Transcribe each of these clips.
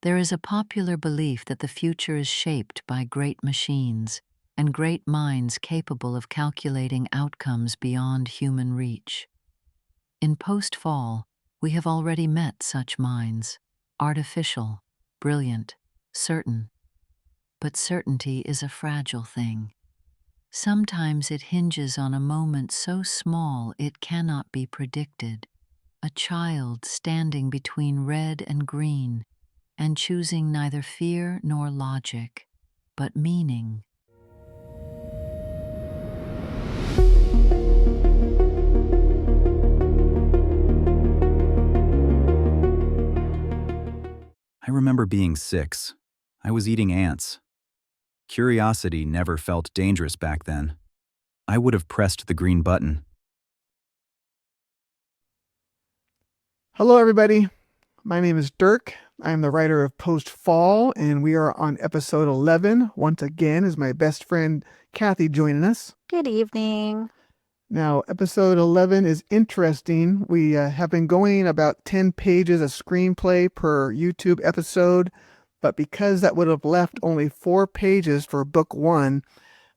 There is a popular belief that the future is shaped by great machines and great minds capable of calculating outcomes beyond human reach. In post-fall, we have already met such minds, artificial, brilliant, certain. But certainty is a fragile thing. Sometimes it hinges on a moment so small it cannot be predicted. A child standing between red and green and choosing neither fear nor logic, but meaning. I remember being 6. I was eating ants. Curiosity never felt dangerous back then. I would have pressed the green button. Hello, everybody. My name is Dirk. I am the writer of Post Fall, and we are on episode 11. Once again, is my best friend Kathy joining us. Good evening. Now, episode 11 is interesting. We have been going about 10 pages of screenplay per YouTube episode, but because that would have left only 4 pages for book 1,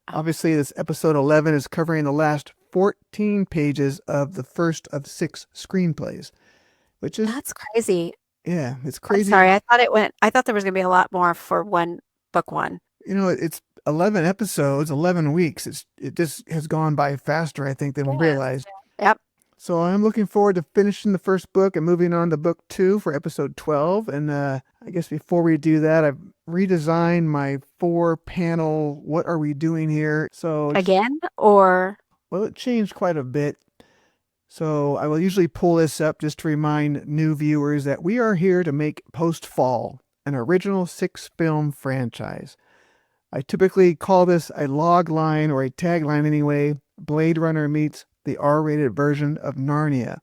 obviously this episode 11 is covering the last 14 pages of the first of 6 screenplays, which is... That's crazy. Yeah, it's crazy. I'm sorry, I thought there was going to be a lot more for book 1. You know, it's 11 episodes, 11 weeks. It just has gone by faster, I think, than we realized. Yep. So I'm looking forward to finishing the first book and moving on to book 2 for episode 12. And I guess before we do that, I've redesigned my 4-panel What Are We Doing Here? So Again? Or? Well, it changed quite a bit. So I will usually pull this up just to remind new viewers that we are here to make Post Fall, an original 6-film franchise. I typically call this a log line, or a tagline anyway, Blade Runner meets the R-rated version of Narnia.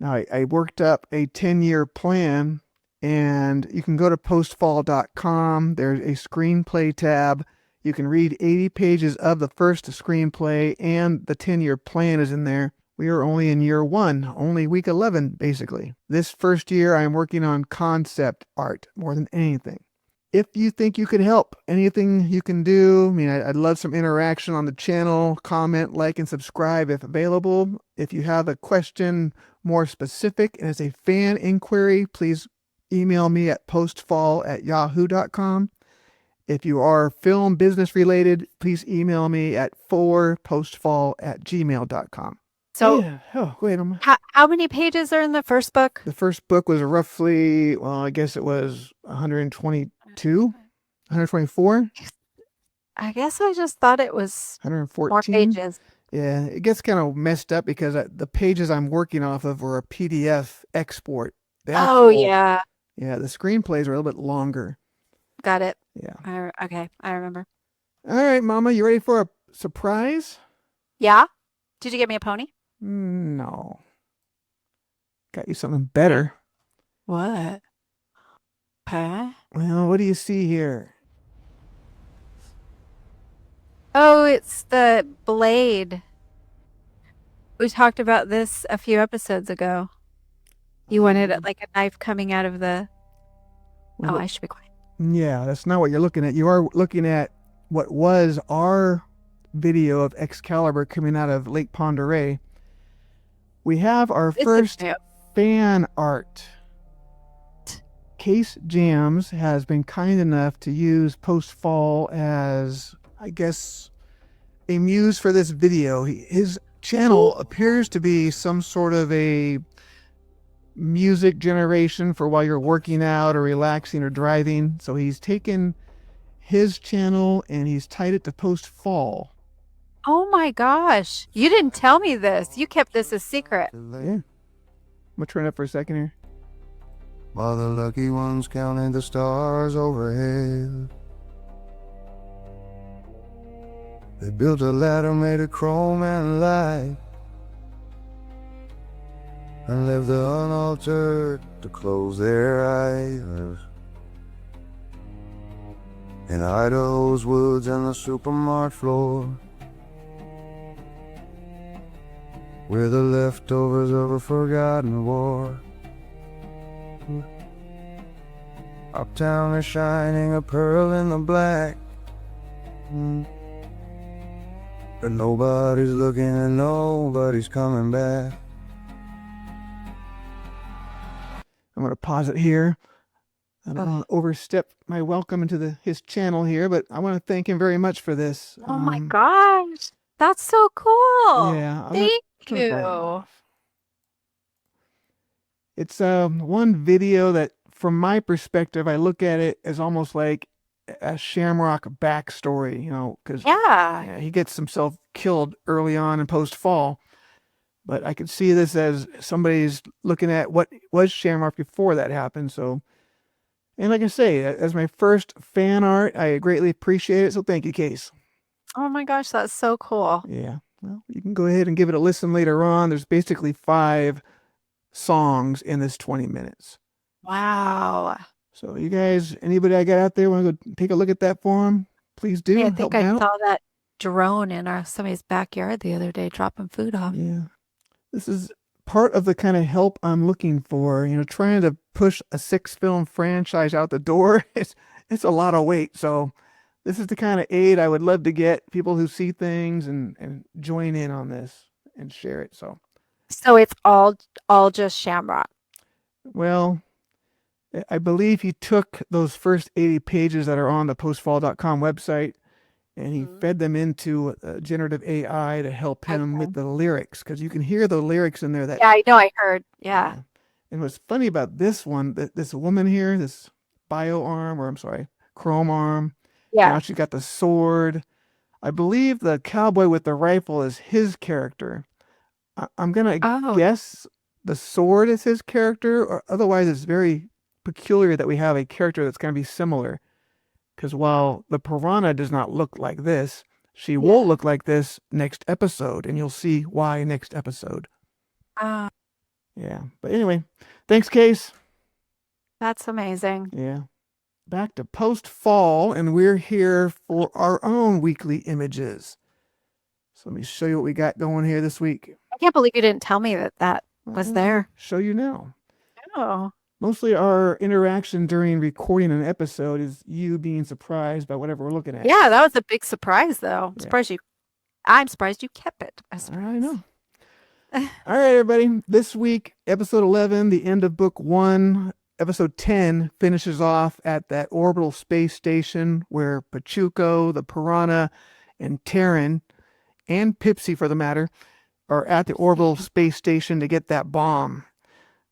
Now, I worked up a 10-year plan, and you can go to postfall.com. There's a screenplay tab. You can read 80 pages of the first screenplay, and the 10-year plan is in there. We are only in year 1, only week 11, basically. This first year, I'm working on concept art more than anything. If you think you could help, anything you can do. I mean, I'd love some interaction on the channel. Comment, like, and subscribe if available. If you have a question more specific and it's a fan inquiry, please email me at postfall@yahoo.com. If you are film business related, please email me at postfall@gmail.com. So, yeah. Oh, go ahead. How many pages are in the first book? The first book was roughly, well, I guess it was 122, 124. I guess I just thought it was 114. more pages. Yeah, it gets kind of messed up because the pages I'm working off of were a PDF export. Oh, yeah. Yeah, the screenplays are a little bit longer. Got it. Yeah. Okay, I remember. All right, Mama, you ready for a surprise? Yeah? Did you get me a pony? No. Got you something better. What? Huh? Well, what do you see here? Oh, it's the blade. We talked about this a few episodes ago. You wanted it like a knife coming out of the... Well, I should be quiet. Yeah, that's not what you're looking at. You are looking at what was our video of Excalibur coming out of Lake Pend Oreille. We have our first fan art. Case Jams has been kind enough to use Post Fall as, I guess, a muse for this video. His channel appears to be some sort of a music generation for while you're working out or relaxing or driving. So he's taken his channel and he's tied it to Post Fall. Oh my gosh. You didn't tell me this. You kept this a secret. Yeah. I'm going to turn it up for a second here. While the lucky ones counting the stars overhead, they built a ladder made of chrome and light, and left the unaltered to close their eyes. In Idaho's woods and the supermart floor, we're the leftovers of a forgotten war. Uptown is shining a pearl in the black. But nobody's looking and nobody's coming back. I'm going to pause it here. I don't want to overstep my welcome into his channel here, but I want to thank him very much for this. Oh my gosh. That's so cool. Yeah. Thank turn it right you. off. It's one video that, from my perspective, I look at it as almost like a Shamrock backstory, you know, because Yeah. he gets himself killed early on in post-fall. But I could see this as somebody's looking at what was Shamrock before that happened. So, and like I say, as my first fan art, I greatly appreciate it. So thank you, Case. Oh my gosh, that's so cool. Yeah. Well, you can go ahead and give it a listen later on. There's basically 5 songs in this 20 minutes. Wow. So you guys, anybody I got out there want to go take a look at that for them? Please do. Yeah, I Help think I out. saw that drone in somebody's backyard the other day dropping food off. Yeah. This is part of the kind of help I'm looking for, you know, trying to push a 6-film franchise out the door. It's a lot of weight. So this is the kind of aid I would love to get, people who see things and join in on this and share it. So it's all just Shamrock. Well, I believe he took those first 80 pages that are on the postfall.com website and he fed them into generative AI to help him with the lyrics, because you can hear the lyrics in there. Yeah, I know. I heard. Yeah. And what's funny about this one, this woman here, this chrome arm. Yeah. Now she's got the sword. I believe the cowboy with the rifle is his character. I'm going to guess the sword is his character, or otherwise it's very peculiar that we have a character that's going to be similar. Because while the piranha does not look like this, she will look like this next episode, and you'll see why next episode. Yeah. But anyway, thanks, Case. That's amazing. Yeah. Back to post-fall, and we're here for our own weekly images. So let me show you what we got going here this week. I can't believe you didn't tell me that was there. Show you now. Oh. Mostly our interaction during recording an episode is you being surprised by whatever we're looking at. Yeah, that was a big surprise, though. I'm surprised you kept it. I know. All right, everybody. This week, episode 11, the end of book 1, episode 10 finishes off at that orbital space station where Pachuco, the piranha, and Terran, and Pipsy for the matter, are at the orbital space station to get that bomb.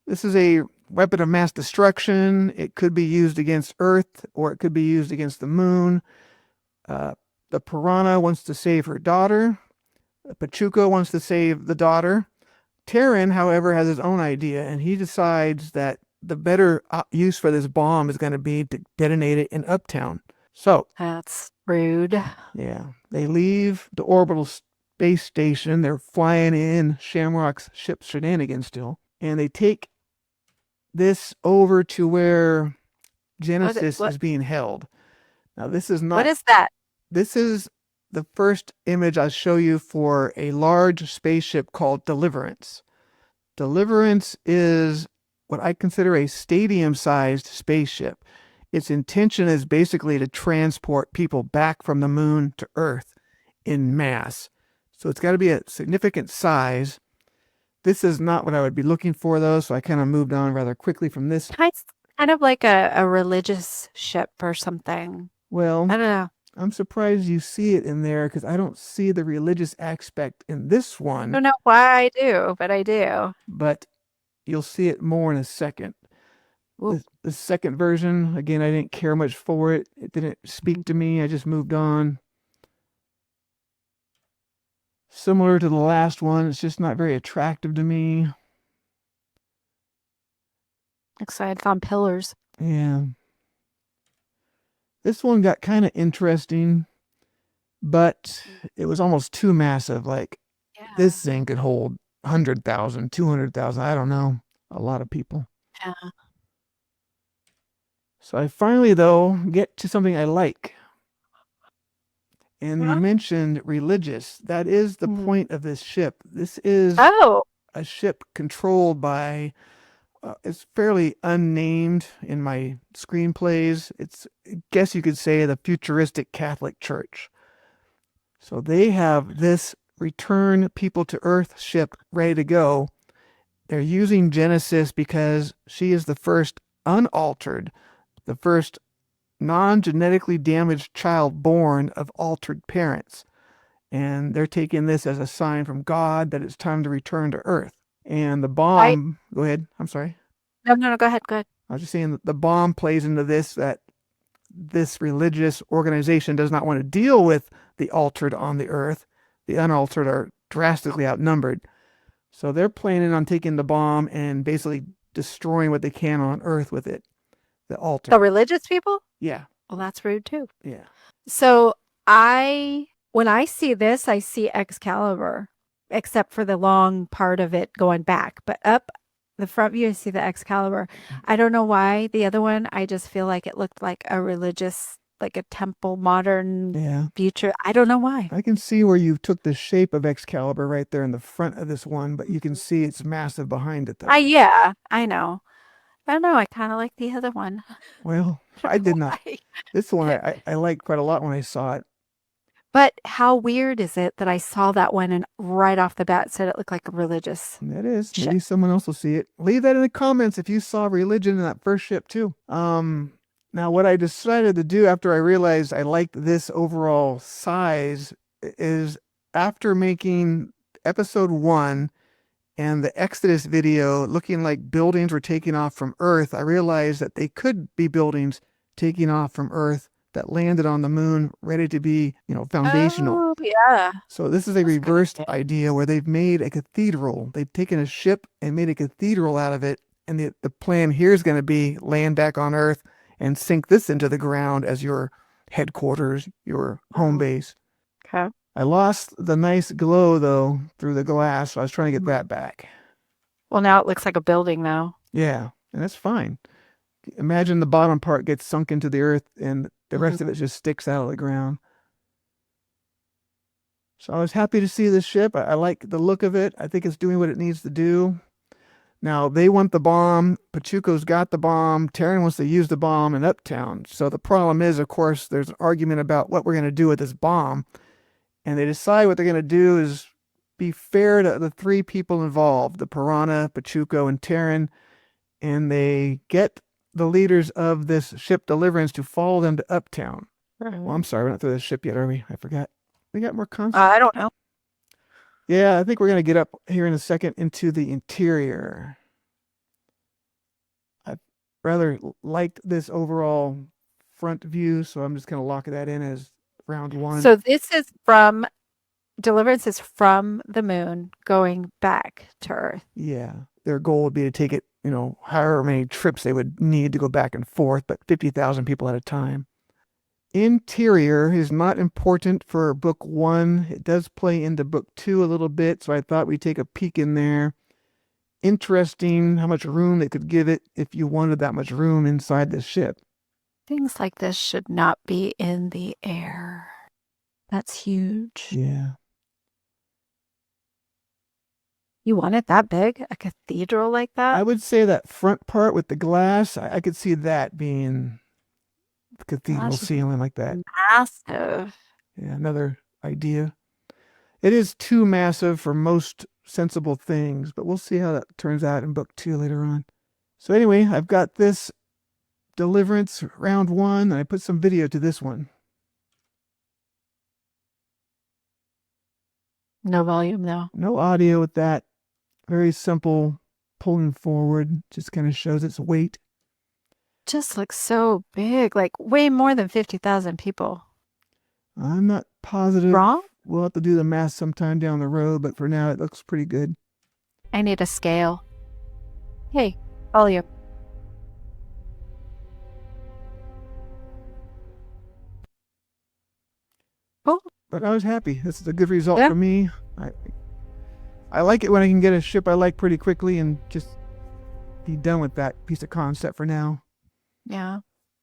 This is a weapon of mass destruction. It could be used against Earth, or it could be used against the moon. The piranha wants to save her daughter. Pachuco wants to save the daughter. Terran, however, has his own idea, and he decides that the better use for this bomb is going to be to detonate it in Uptown. So that's rude. Yeah, they leave the orbital space station. They're flying in Shamrock's ship Shenanigans still, and they take this over to where Genesis is being held. Now, this is not... What is that? This is the first image I'll show you for a large spaceship called Deliverance. Deliverance is what I consider a stadium-sized spaceship. Its intention is basically to transport people back from the moon to Earth in mass. So it's got to be a significant size. This is not what I would be looking for, though, so I kind of moved on rather quickly from this. It's kind of like a religious ship or something. Well, I don't know. I'm surprised you see it in there, because I don't see the religious aspect in this one. I don't know why I do, but I do. But you'll see it more in a second. The second version, again, I didn't care much for it. It didn't speak to me. I just moved on. Similar to the last one, it's just not very attractive to me. Excited on pillars. Yeah. This one got kind of interesting, but it was almost too massive. Like, this thing could hold 100,000, 200,000, I don't know, a lot of people. Yeah. So I finally, though, get to something I like. And you mentioned religious. That is the point of this ship. This is a ship controlled by It's fairly unnamed in my screenplays. It's, I guess you could say, the futuristic Catholic Church. So they have this return people to Earth ship ready to go. They're using Genesis because she is the first unaltered, the first non-genetically damaged child born of altered parents. And they're taking this as a sign from God that it's time to return to Earth. And the bomb, go ahead. I'm sorry. No, go ahead. Go ahead. I was just saying that the bomb plays into this, that this religious organization does not want to deal with the altered on the Earth. The unaltered are drastically outnumbered. So they're planning on taking the bomb and basically destroying what they can on Earth with it. The altered. The religious people? Yeah. Well, that's rude too. Yeah. So when I see this, I see Excalibur, except for the long part of it going back. But up the front view, I see the Excalibur. I don't know why. The other one, I just feel like it looked like a religious, like a temple, modern future. I don't know why. I can see where you took the shape of Excalibur right there in the front of this one, but you can see it's massive behind it, though. Yeah, I know. I don't know. I kind of like the other one. Well, I did not. This one I liked quite a lot when I saw it. But how weird is it that I saw that one and right off the bat said it looked like a religious? That is. Maybe someone else will see it. Leave that in the comments if you saw religion in that first ship too. Now what I decided to do after I realized I liked this overall size is, after making episode 1 and the Exodus video looking like buildings were taking off from Earth, I realized that they could be buildings taking off from Earth that landed on the moon, ready to be, foundational. Oh, yeah. So this is a reversed idea where they've made a cathedral. They've taken a ship and made a cathedral out of it. And the plan here is going to be land back on Earth and sink this into the ground as your headquarters, your home base. Okay. I lost the nice glow, though, through the glass. So I was trying to get that back. Well, now it looks like a building, though. Yeah, and that's fine. Imagine the bottom part gets sunk into the Earth and the rest of it just sticks out of the ground. So I was happy to see this ship. I like the look of it. I think it's doing what it needs to do. Now, they want the bomb. Pachuco's got the bomb. Terran wants to use the bomb in Uptown. So the problem is, of course, there's an argument about what we're going to do with this bomb. And they decide what they're going to do is be fair to the 3 people involved, the Piranha, Pachuco, and Terran. And they get the leaders of this ship Deliverance to follow them to Uptown. Well, I'm sorry, we're not through the ship yet, are we? I forgot. We got more concepts. I don't know. Yeah, I think we're going to get up here in a second into the interior. I rather liked this overall front view, so I'm just going to lock that in as round 1. So this is from, Deliverance is from the moon going back to Earth. Yeah, their goal would be to take it, however many trips they would need to go back and forth, but 50,000 people at a time. Interior is not important for book 1. It does play into book 2 a little bit, so I thought we'd take a peek in there. Interesting how much room they could give it if you wanted that much room inside the ship. Things like this should not be in the air. That's huge. Yeah. You want it that big? A cathedral like that? I would say that front part with the glass, I could see that being the cathedral ceiling like that. Massive. Yeah, another idea. It is too massive for most sensible things, but we'll see how that turns out in book 2 later on. So anyway, I've got this Deliverance round 1, and I put some video to this one. No volume though. No audio with that. Very simple, pulling forward, just kind of shows its weight. Just looks so big, like way more than 50,000 people. I'm not positive. Wrong? We'll have to do the math sometime down the road, but for now it looks pretty good. I need a scale. Hey, volume. Cool. But I was happy. This is a good result for me. I like it when I can get a ship I like pretty quickly and just be done with that piece of concept for now. Yeah.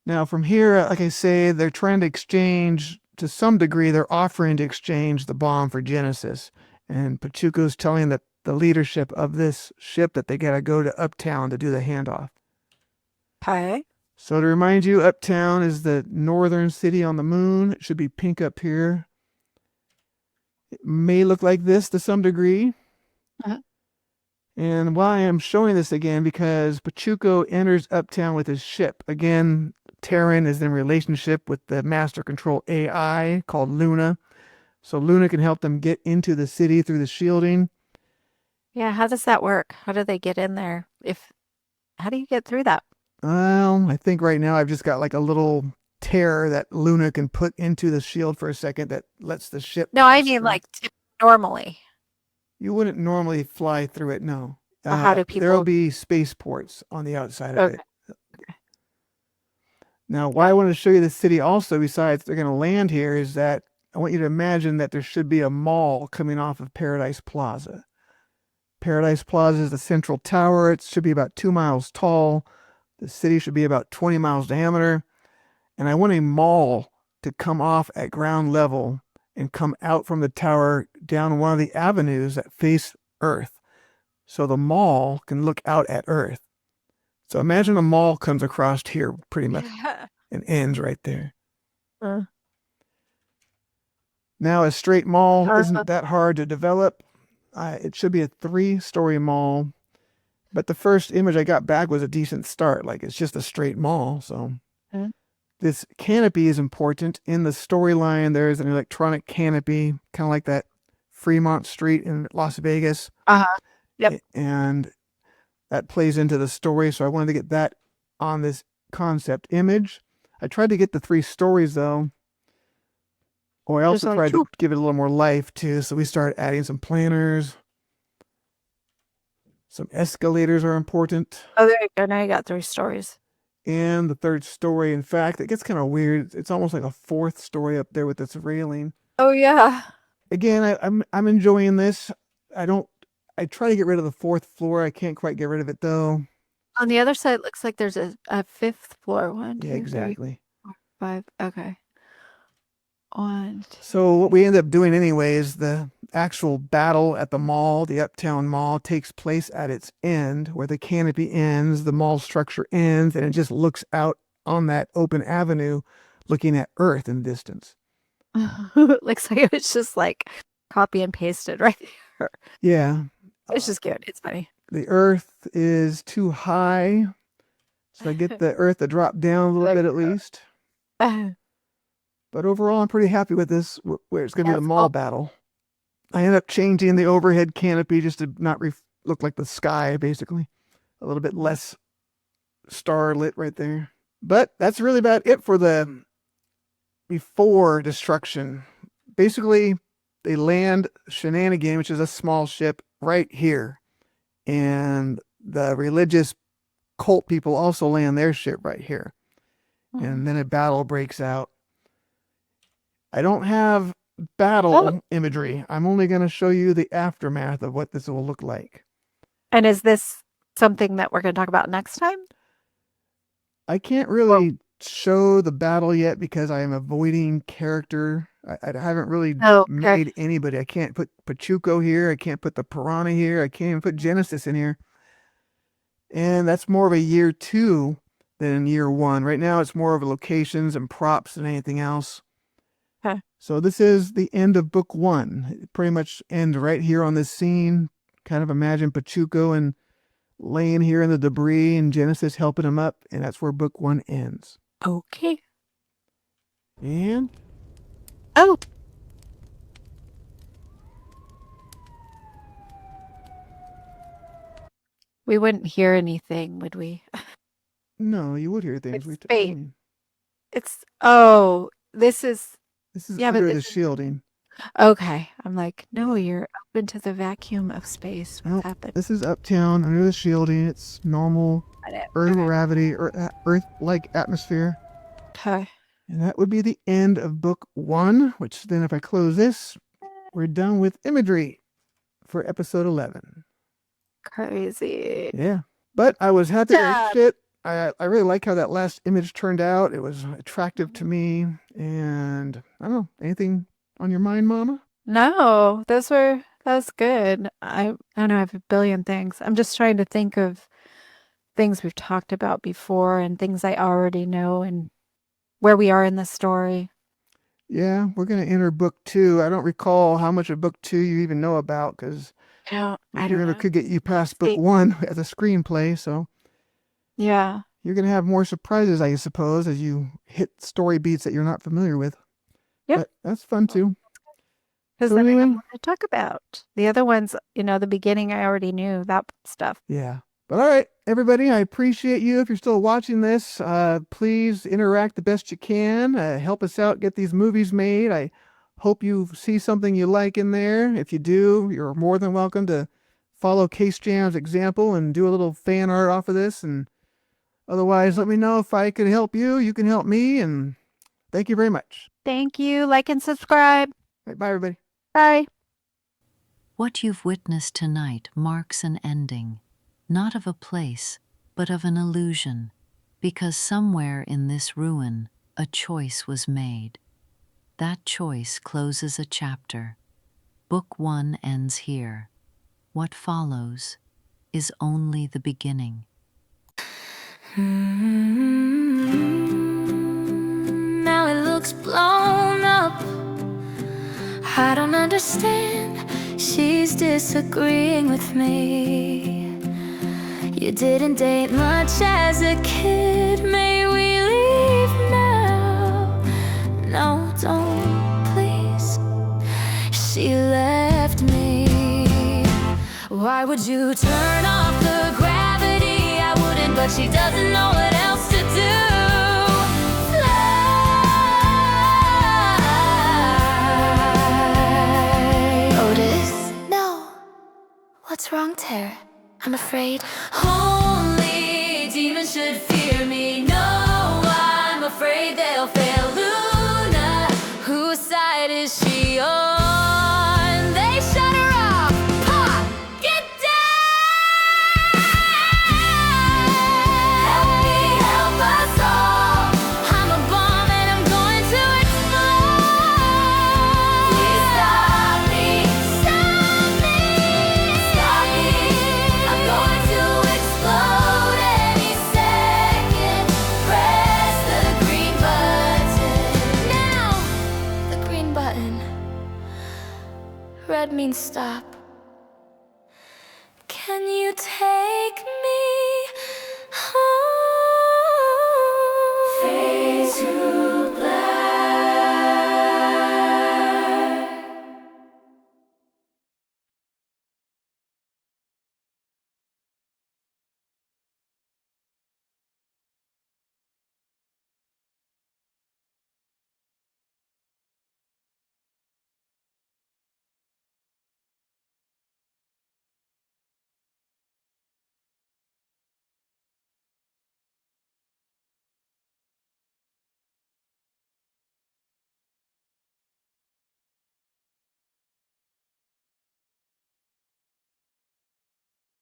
Now from here, like I say, they're trying to exchange, to some degree, they're offering to exchange the bomb for Genesis. And Pachuco's telling the the leadership of this ship that they got to go to Uptown to do the handoff. Okay. So to remind you, Uptown is the northern city on the moon. It should be pink up here. It may look like this to some degree. Uh-huh. And why I'm showing this again, because Pachuco enters Uptown with his ship. Again, Terran is in relationship with the master control AI called Luna. So Luna can help them get into the city through the shielding. Yeah, how does that work? How do they get in there? How do you get through that? Well, I think right now I've just got like a little tear that Luna can put into the shield for a second that lets the ship. No, I pass mean through. like normally. You wouldn't normally fly through it, no. Or how do There'll people? be spaceports on the outside of Okay. it. Now, why I want to show you the city also, besides they're going to land here, is that I want you to imagine that there should be a mall coming off of Paradise Plaza. Paradise Plaza is the central tower. It should be about 2 miles tall. The city should be about 20 miles diameter. And I want a mall to come off at ground level and come out from the tower down one of the avenues that face Earth. So the mall can look out at Earth. So imagine a mall comes across here pretty much and ends right there. Now, a straight mall isn't that hard to develop. It should be a 3-story mall. But the first image I got back was a decent start. Like, it's just a straight mall. So this canopy is important. In the storyline, there's an electronic canopy, kind of like that Fremont Street in Las Vegas. Yep. And that plays into the story. So I wanted to get that on this concept image. I tried to get the 3 stories, though. Oh, I also tried to give it a little more life, too. So we started adding some planners. Some escalators are important. Oh, there you go. Now you got 3 stories. And the 3rd story, in fact, it gets kind of weird. It's almost like a 4th story up there with this railing. Oh, yeah. Again, I'm enjoying this. I try to get rid of the 4th floor. I can't quite get rid of it, though. On the other side, it looks like there's a 5th floor. 1, 2, Yeah, exactly. 3, 4, 5. Okay. 1. So what we end up doing anyway is the actual battle at the mall, the Uptown Mall, takes place at its end, where the canopy ends, the mall structure ends, and it just looks out on that open avenue, looking at Earth in the distance. Looks like it was just like copy and pasted right there. Yeah. It's just cute. It's funny. The Earth is too high, so I get the Earth to drop down a little bit at least. But overall, I'm pretty happy with this, where it's going to be the mall battle. I end up changing the overhead canopy just to not look like the sky, basically. A little bit less starlit right there. But that's really about it for the before destruction. Basically, they land Shenanigan, which is a small ship, right here. And the religious cult people also land their ship right here. And then a battle breaks out. I don't have battle imagery. I'm only going to show you the aftermath of what this will look like. And is this something that we're going to talk about next time? I can't really show the battle yet because I am avoiding character. I haven't really made anybody. I can't put Pachuco here. I can't put the Piranha here. I can't even put Genesis in here. And that's more of a year 2 than year 1. Right now, it's more of locations and props than anything else. Okay. So this is the end of book 1. It pretty much ends right here on this scene. Kind of imagine Pachuco and laying here in the debris and Genesis helping him up. And that's where book 1 ends. Okay. And... oh! We wouldn't hear anything, would we? No, you would hear things. It's fate. This is... This is Yeah, but under this the is- shielding. Okay. I'm like, no, you're up into the vacuum of space. What's Nope. happened? This is Uptown under the shielding. It's normal Earth gravity, Earth-like atmosphere. Okay. And that would be the end of book 1, which then if I close this, we're done with imagery for episode 11. Crazy. Yeah. But I was happy to shit. I really like how that last image turned out. It was attractive to me. And I don't know, anything on your mind, Mama? No, those were That was good. I don't know, I have a billion things. I'm just trying to think of things we've talked about before and things I already know and where we are in the story. Yeah, we're going to enter book 2. I don't recall how much of book 2 you even know about because I we don't never know. could get you past book See, 1 as a screenplay. So yeah. you're going to have more surprises, I suppose, as you hit story beats that you're not familiar with. Yep. But that's fun too. Because So then I have anyway, more to talk about. The other ones, the beginning I already knew that stuff. yeah. But all right, everybody, I appreciate you. If you're still watching this, please interact the best you can. Help us out, get these movies made. I hope you see something you like in there. If you do, you're more than welcome to follow Case Jam's example and do a little fan art off of this. And otherwise, let me know if I can help you. You can help me. And thank you very much. Thank you. Like and subscribe. All right, bye, everybody. Bye. What you've witnessed tonight marks an ending, not of a place, but of an illusion, because somewhere in this ruin, a choice was made. That choice closes a chapter. Book 1 ends here. What follows is only the beginning. Now it looks blown up. I don't understand. She's disagreeing with me. You didn't date much as a kid. May we leave now? No, don't, please. She left me. Why would you turn off the gravity? I wouldn't, but she doesn't know what else to do. What's wrong, Terran? I'm afraid. Only demons should fear me. No, I'm afraid they'll fail. Luna, whose side is she on? They shut her off. Pop, get down! Help me, help us all. I'm a bomb and I'm going to explode. Please stop me, stop me. I'm going to explode any second. Press the green button. Now! The green button. Red means stop. Can you take me?